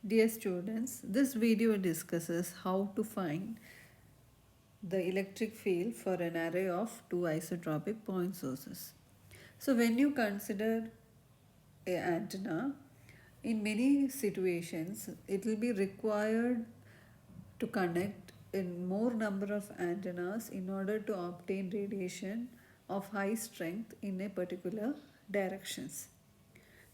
Dear students, this video discusses how to find the electric field for an array of two isotropic point sources. So when you consider an antenna, in many situations it will be required to connect in more number of antennas in order to obtain radiation of high strength in a particular directions.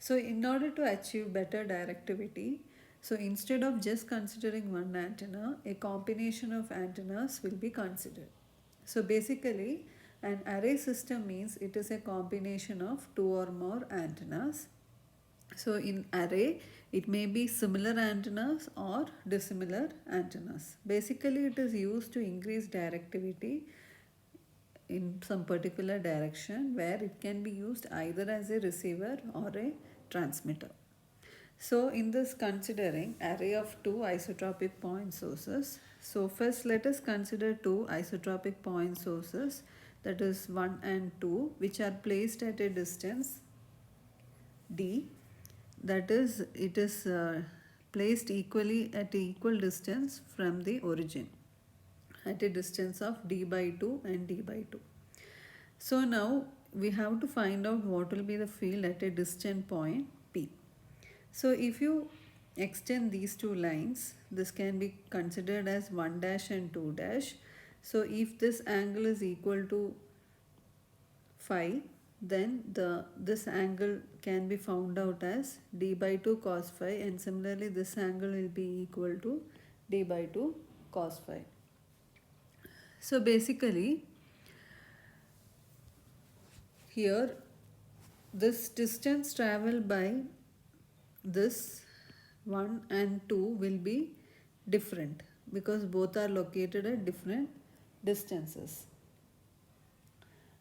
So in order to achieve better directivity, so instead of just considering one antenna, a combination of antennas will be considered. So basically, an array system means it is a combination of two or more antennas. So in array, it may be similar antennas or dissimilar antennas. Basically, it is used to increase directivity in some particular direction where it can be used either as a receiver or a transmitter. So in this considering array of two isotropic point sources, so first let us consider two isotropic point sources, that is 1 and 2, which are placed at a distance d, that is it is placed equally at equal distance from the origin at a distance of d by 2 and d by 2. So now we have to find out what will be the field at a distant point P. So if you extend these two lines, this can be considered as 1 dash and 2 dash. So if this angle is equal to phi, then this angle can be found out as d by 2 cos phi, and similarly this angle will be equal to d by 2 cos phi. So basically here this distance traveled by this 1 and 2 will be different because both are located at different distances.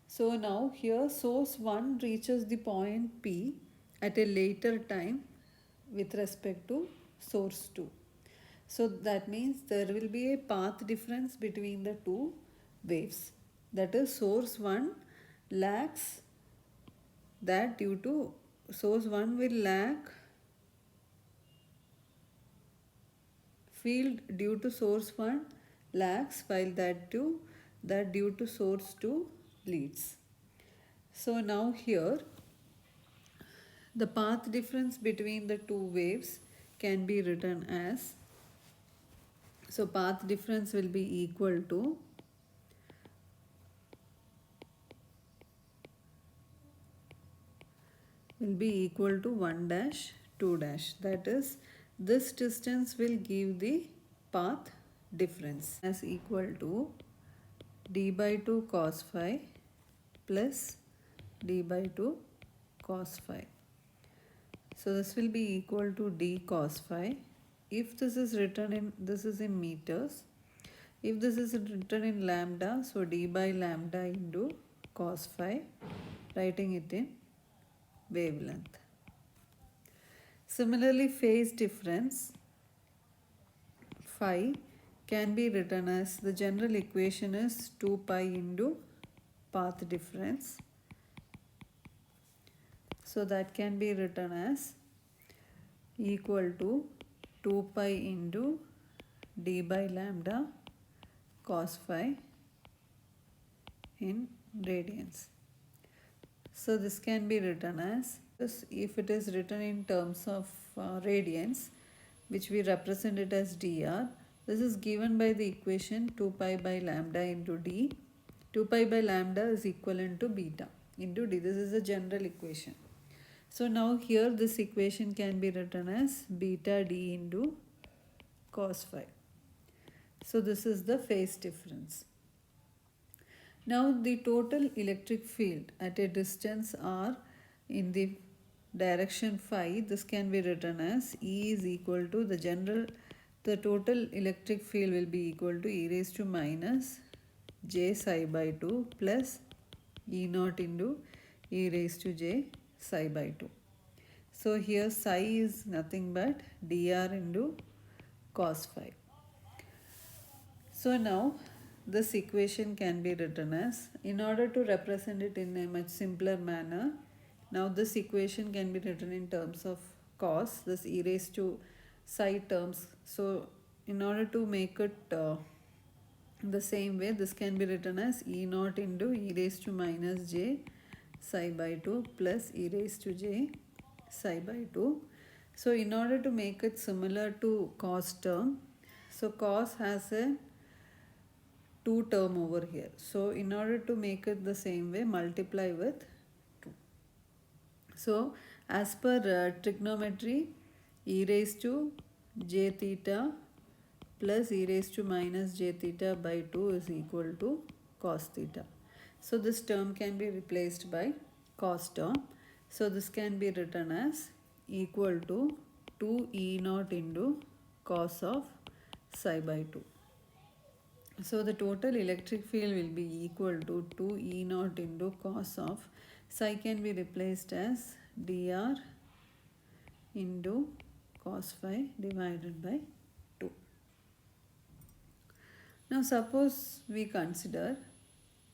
So now here source 1 reaches the point P at a later time with respect to source 2. So that means there will be a path difference between the two waves. That is, source 1 lags that due to source 1 will lag field due to source 1 lags, while that due to source 2 leads. So now here the path difference between the two waves can be written as, so path difference will be equal to will be equal to 1 dash 2 dash, that is this distance will give the path difference as equal to d by 2 cos phi plus d by 2 cos phi. So this will be equal to d cos phi. If this is written in, this is in meters. If this is written in lambda, so d by lambda into cos phi, writing it in wavelength. Similarly, phase difference phi can be written as, the general equation is 2 pi into path difference. So that can be written as equal to 2 pi into d by lambda cos phi in radians. So this can be written as, if it is written in terms of radians, which we represent it as dr, this is given by the equation 2 pi by lambda into d. 2 pi by lambda is equivalent to beta into d. This is a general equation. So now here this equation can be written as beta d into cos phi. So this is the phase difference. Now the total electric field at a distance r in the direction phi, this can be written as E is equal to the total electric field will be equal to e raised to minus j psi by 2 plus E naught into e raised to j psi by 2. So here psi is nothing but dr into cos phi. So now this equation can be written as, in order to represent it in a much simpler manner, now this equation can be written in terms of cos, this e raised to psi terms. So in order to make it the same way, this can be written as E naught into e raised to minus j psi by 2 plus e raised to j psi by 2. So in order to make it similar to cos term, so cos has a 2 term over here. So in order to make it the same way, multiply with 2. So as per trigonometry, e raised to j theta plus e raised to minus j theta by 2 is equal to cos theta. So this term can be replaced by cos term. So this can be written as equal to 2 e naught into cos of psi by 2. So the total electric field will be equal to 2 e naught into cos of psi can be replaced as dr into cos phi divided by 2. Now suppose we consider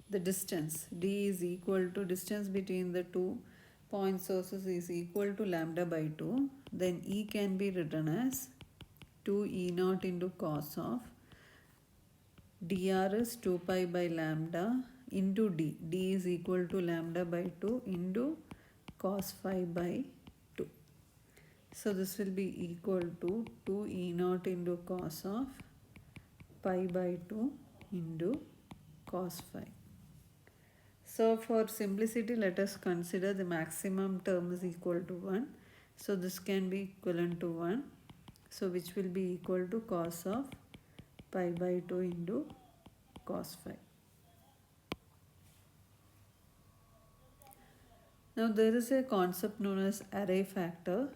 the distance d is equal to distance between the two point sources is equal to lambda by 2, then E can be written as 2 e naught into cos of dr is 2 pi by lambda into d is equal to lambda by 2 into cos phi by 2. So this will be equal to 2 e naught into cos of pi by 2 into cos phi. So for simplicity, let us consider the maximum term is equal to 1. So this can be equivalent to 1. So which will be equal to cos of pi by 2 into cos phi. Now there is a concept known as array factor.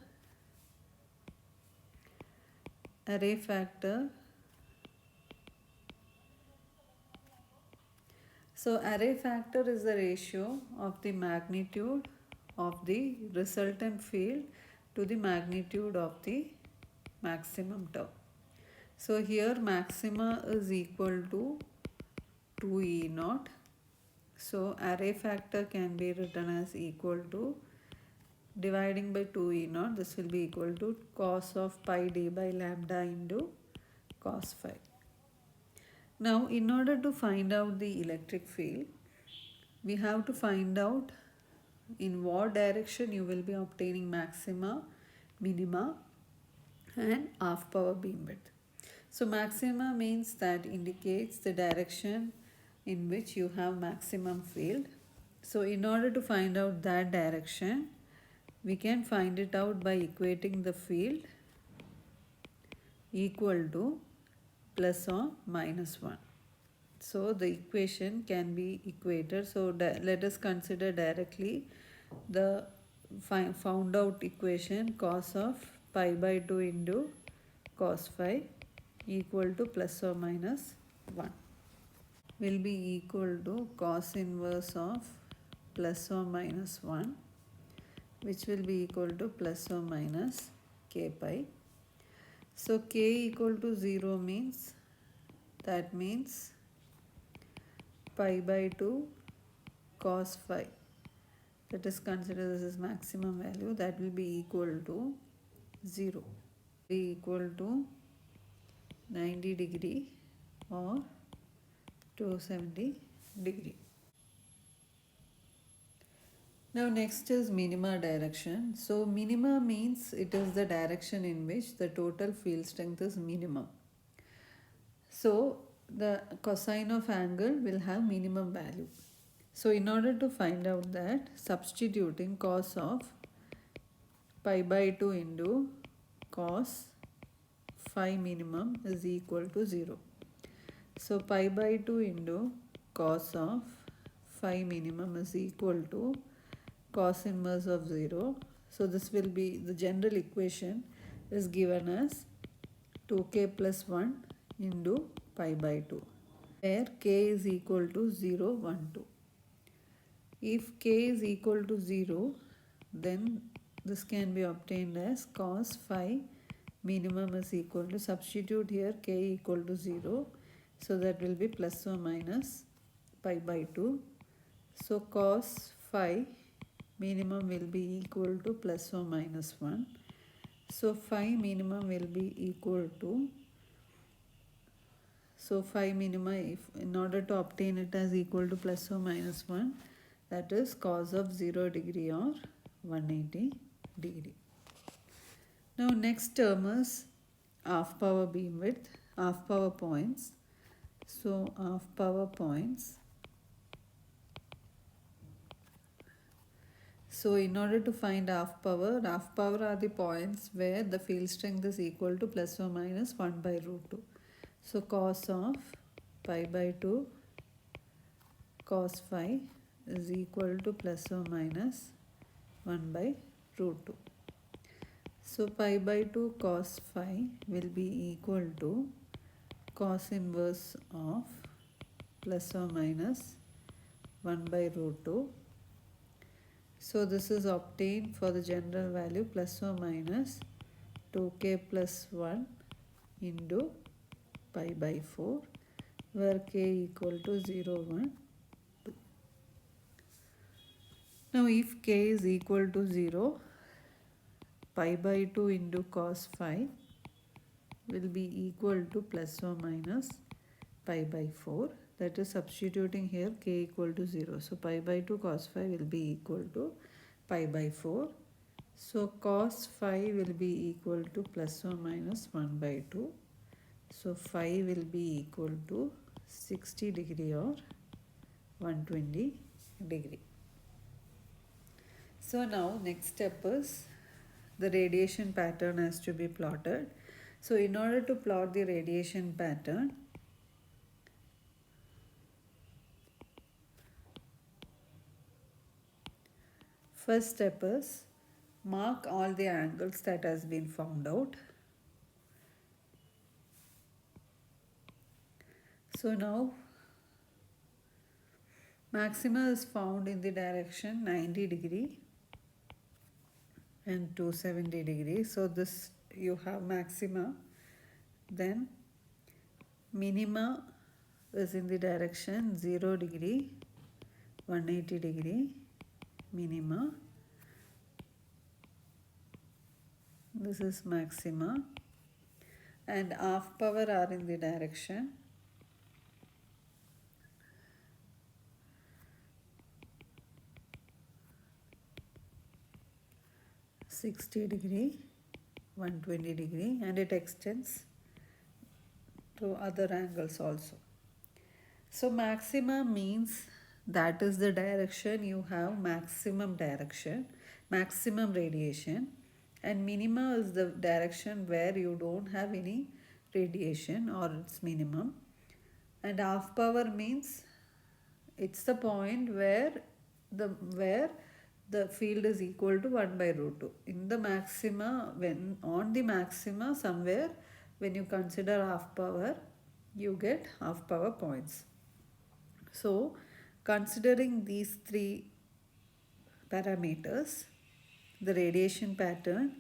Array factor. So array factor is the ratio of the magnitude of the resultant field to the magnitude of the maximum term. So here maxima is equal to 2 e naught. So array factor can be written as equal to dividing by 2 e naught. This will be equal to cos of pi d by lambda into cos phi. Now in order to find out the electric field, we have to find out in what direction you will be obtaining maxima, minima and half power beam width. So maxima means that indicates the direction in which you have maximum field. So in order to find out that direction, we can find it out by equating the field equal to plus or minus 1. So the equation can be equated. So let us consider directly the found out equation cos of pi by 2 into cos phi equal to plus or minus 1 will be equal to cos inverse of plus or minus 1, which will be equal to plus or minus k pi. So k equal to 0 means pi by 2 cos phi. Let us consider this is maximum value, that will be equal to 0, be equal to 90 degree or 270 degree. Now next is minima direction. So minima means it is the direction in which the total field strength is minimum. So the cosine of angle will have minimum value. So in order to find out that, substituting cos of pi by 2 into cos phi minimum is equal to 0. So pi by 2 into cos of phi minimum is equal to cos inverse of 0. So this will be the general equation is given as 2k plus 1 into pi by 2, where k is equal to 0, 1, 2. If k is equal to 0, then this can be obtained as cos phi minimum is equal to, substitute here k equal to 0. So that will be plus or minus pi by 2. So cos phi minimum will be equal to plus or minus 1. So phi minimum will be equal to, so phi minima, if in order to obtain it as equal to plus or minus 1, that is cos of 0 degree or 180 degree. Now next term is half power beam width, half power points. So half power points. So in order to find half power are the points where the field strength is equal to plus or minus 1 by root 2. So cos of pi by 2 cos phi is equal to plus or minus 1 by root 2. So pi by 2 cos phi will be equal to cos inverse of plus or minus 1 by root 2. So this is obtained for the general value plus or minus 2k plus 1 into pi by 4, where k equal to 0, 1, 2. Now if k is equal to 0, pi by 2 into cos phi will be equal to plus or minus pi by 4. That is substituting here k equal to 0. So pi by 2 cos phi will be equal to pi by 4. So cos phi will be equal to plus or minus 1 by 2. So phi will be equal to 60 degree or 120 degree. So now next step is the radiation pattern has to be plotted. So in order to plot the radiation pattern, first step is mark all the angles that has been found out. So now maxima is found in the direction 90 degree and 270 degree. So this you have maxima. Then minima is in the direction 0 degree, 180 degree, minima. This is maxima. And half power are in the direction 60 degree, 120 degree, and it extends to other angles also. So maxima means that is the direction you have maximum direction, maximum radiation, and minima is the direction where you don't have any radiation or it's minimum. And half power means it's the point where the field is equal to 1 by root 2. In the maxima, when on the maxima somewhere when you consider half power, you get half power points. So considering these three parameters, the radiation pattern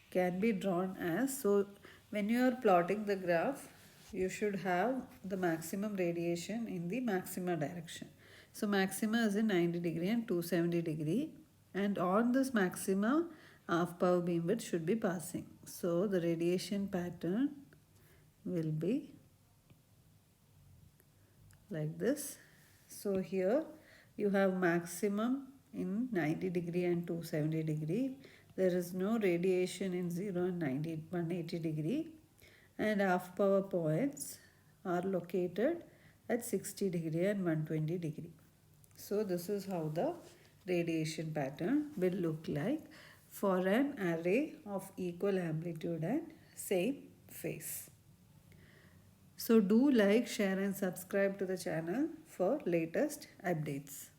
can be drawn as, so when you are plotting the graph, you should have the maximum radiation in the maxima direction. So maxima is in 90 degree and 270 degree, and on this maxima half power beam width should be passing. So the radiation pattern will be like this. So here you have maximum in 90 degree and 270 degree. There is no radiation in 0 and 180 degree, and half power points are located at 60 degree and 120 degree. So this is how the radiation pattern will look like for an array of equal amplitude and same phase. So do like, share and subscribe to the channel for latest updates.